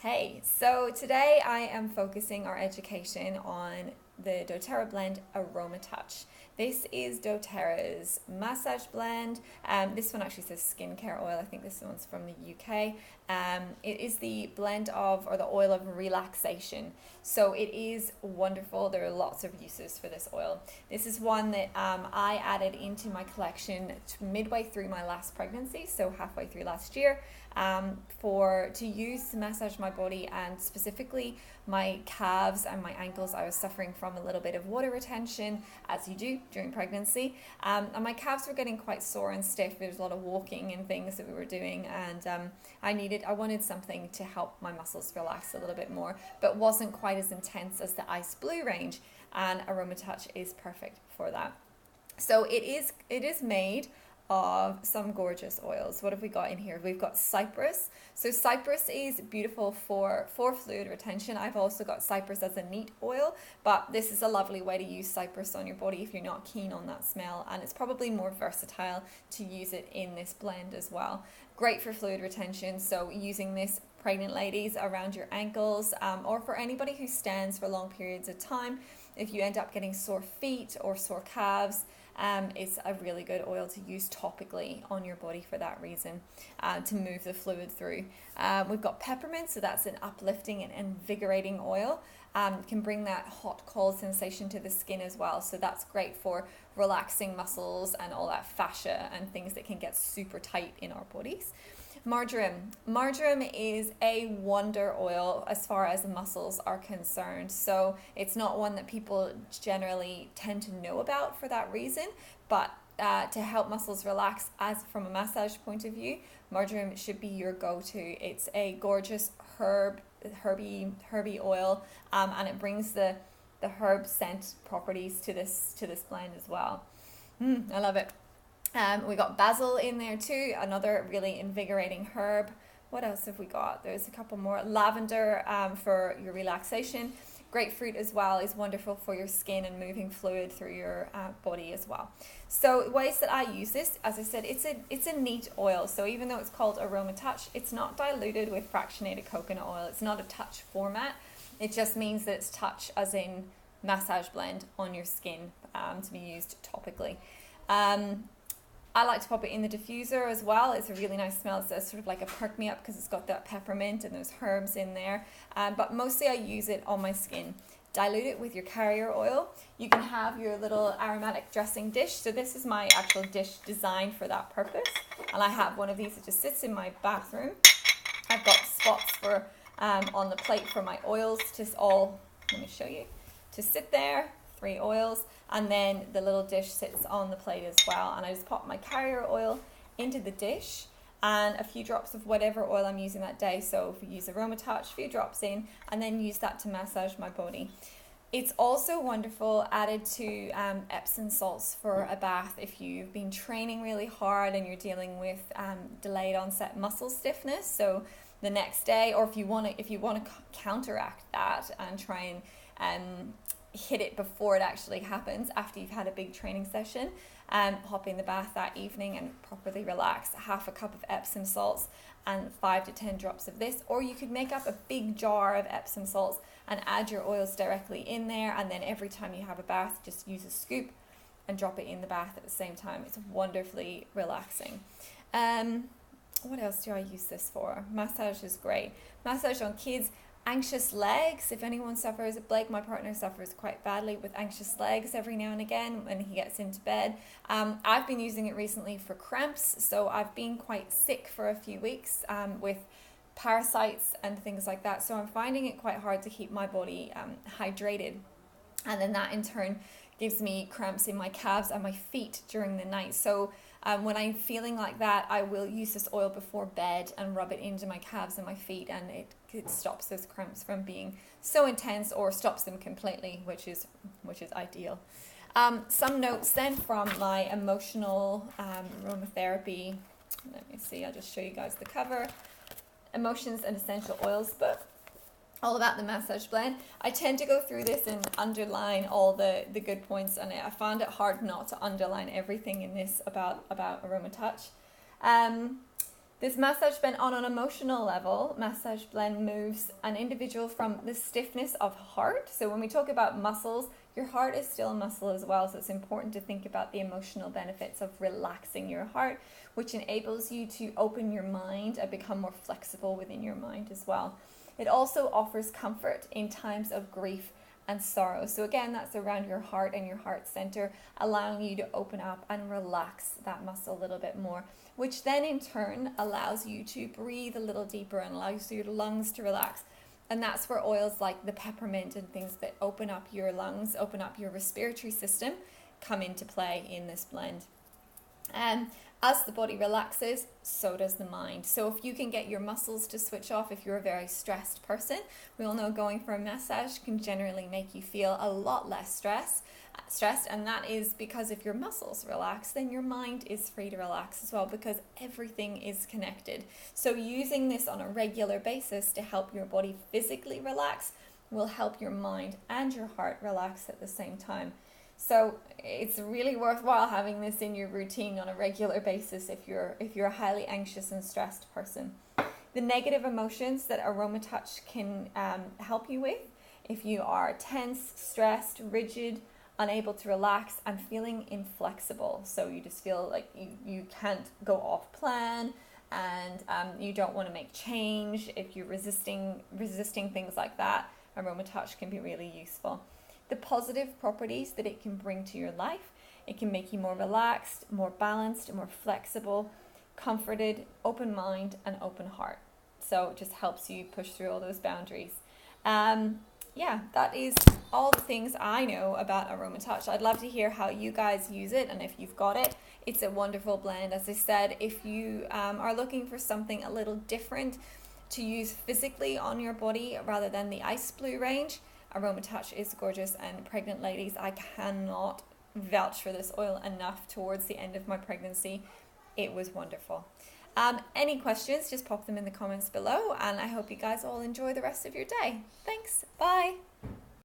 Hey, so today I am focusing our education on the doTERRA blend AromaTouch. This is doTERRA's massage blend. This one actually says skincare oil. I think this one's from the UK. It is the blend of, or the oil of relaxation. So it is wonderful. There are lots of uses for this oil. This is one that I added into my collection midway through my last pregnancy, so halfway through last year, to use to massage my body, and specifically my calves and my ankles. I was suffering from a little bit of water retention, as you do during pregnancy, and my calves were getting quite sore and stiff. There was a lot of walking and things that we were doing, and I wanted something to help my muscles relax a little bit more, but wasn't quite as intense as the Ice Blue range, and AromaTouch is perfect for that. So it is made of some gorgeous oils. What have we got in here? We've got cypress. So cypress is beautiful for fluid retention. I've also got cypress as a neat oil, but this is a lovely way to use cypress on your body if you're not keen on that smell, and it's probably more versatile to use it in this blend as well. Great for fluid retention, so using this, pregnant ladies, around your ankles, or for anybody who stands for long periods of time. If you end up getting sore feet or sore calves, it's a really good oil to use topically on your body for that reason, to move the fluid through. We've got peppermint, so that's an uplifting and invigorating oil. Can bring that hot, cold sensation to the skin as well. So that's great for relaxing muscles and all that fascia and things that can get super tight in our bodies. Marjoram. Marjoram is a wonder oil as far as the muscles are concerned. So it's not one that people generally tend to know about for that reason, but to help muscles relax, as from a massage point of view, marjoram should be your go-to. It's a gorgeous herby oil, and it brings the herb scent properties to this blend as well. I love it. We got basil in there too, another really invigorating herb. What else have we got? There's a couple more. Lavender for your relaxation. Grapefruit as well is wonderful for your skin and moving fluid through your body as well. So ways that I use this, as I said, it's a neat oil. So even though it's called AromaTouch, it's not diluted with fractionated coconut oil. It's not a touch format. It just means that it's touch as in massage blend on your skin, to be used topically. I like to pop it in the diffuser as well. It's a really nice smell. It's sort of like a perk me up because it's got that peppermint and those herbs in there. But mostly I use it on my skin. Dilute it with your carrier oil. You can have your little aromatic dressing dish. So this is my actual dish designed for that purpose. And I have one of these that just sits in my bathroom. I've got spots for on the plate for my oils let me show you, to sit there. 3 oils, and then the little dish sits on the plate as well, and I just pop my carrier oil into the dish and a few drops of whatever oil I'm using that day. So if we use AromaTouch, a few drops in, and then use that to massage my body. It's also wonderful added to Epsom salts for a bath if you've been training really hard and you're dealing with delayed onset muscle stiffness. So the next day, or if you want to counteract that and try and hit it before it actually happens, after you've had a big training session, hop in the bath that evening and properly relax. Half a cup of Epsom salts and 5 to 10 drops of this, or you could make up a big jar of Epsom salts and add your oils directly in there, and then every time you have a bath, just use a scoop and drop it in the bath at the same time. It's wonderfully relaxing. What else do I use this for? Massage is great. Massage on kids. Anxious legs. If anyone suffers, Blake, my partner, suffers quite badly with anxious legs every now and again when he gets into bed. I've been using it recently for cramps, so I've been quite sick for a few weeks with parasites and things like that, so I'm finding it quite hard to keep my body hydrated, and then that in turn gives me cramps in my calves and my feet during the night. So when I'm feeling like that, I will use this oil before bed and rub it into my calves and my feet, and it stops those cramps from being so intense, or stops them completely, which is ideal. Some notes then from my emotional aromatherapy. Let me see, I'll just show you guys the cover. Emotions and Essential Oils book. All about the massage blend. I tend to go through this and underline all the good points, and I found it hard not to underline everything in this about AromaTouch. This Massage Blend, on an emotional level, Massage Blend moves an individual from the stiffness of heart. So when we talk about muscles, your heart is still a muscle as well. So it's important to think about the emotional benefits of relaxing your heart, which enables you to open your mind and become more flexible within your mind as well. It also offers comfort in times of grief and sorrow. So again, that's around your heart and your heart center, allowing you to open up and relax that muscle a little bit more, which then in turn allows you to breathe a little deeper and allows your lungs to relax. And that's where oils like the peppermint and things that open up your lungs, open up your respiratory system, come into play in this blend. As the body relaxes, so does the mind. So if you can get your muscles to switch off, if you're a very stressed person, we all know going for a massage can generally make you feel a lot less stressed, and that is because if your muscles relax, then your mind is free to relax as well, because everything is connected. So using this on a regular basis to help your body physically relax will help your mind and your heart relax at the same time. So it's really worthwhile having this in your routine on a regular basis if you're a highly anxious and stressed person. The negative emotions that AromaTouch can help you with, if you are tense, stressed, rigid, unable to relax, and feeling inflexible. So you just feel like you can't go off plan, and you don't want to make change. If you're resisting things like that, AromaTouch can be really useful. The positive properties that it can bring to your life: it can make you more relaxed, more balanced, more flexible, comforted, open mind, and open heart. So it just helps you push through all those boundaries. Yeah, that is all the things I know about AromaTouch. I'd love to hear how you guys use it and if you've got it. It's a wonderful blend. As I said, if you are looking for something a little different to use physically on your body rather than the Ice Blue range, AromaTouch is gorgeous. And pregnant ladies, I cannot vouch for this oil enough. Towards the end of my pregnancy, it was wonderful. Any questions, just pop them in the comments below, and I hope you guys all enjoy the rest of your day. Thanks. Bye.